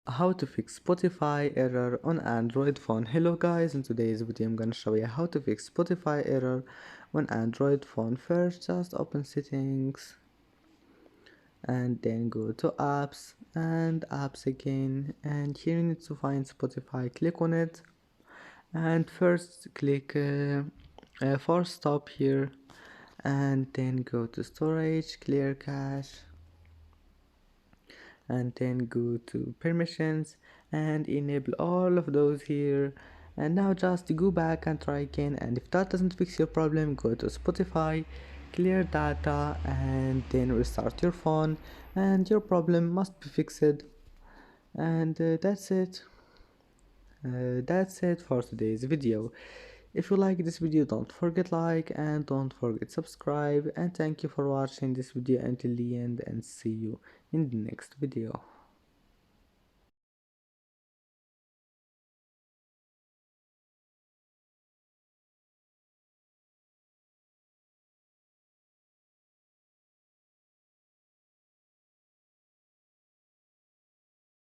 How to fix Spotify error on Android phone. Hello guys, in today's video I'm gonna show you how to fix Spotify error on Android phone. First, just open settings and then go to apps and apps again, and here you need to find Spotify. Click on it and first click force stop here, and then go to storage, clear cache, and then go to permissions and enable all of those here. And now just go back and try again, and if that doesn't fix your problem, go to Spotify, clear data, and then restart your phone, and your problem must be fixed. And that's it for today's video. If you like this video, don't forget like and don't forget subscribe, and thank you for watching this video until the end, and see you in the next video.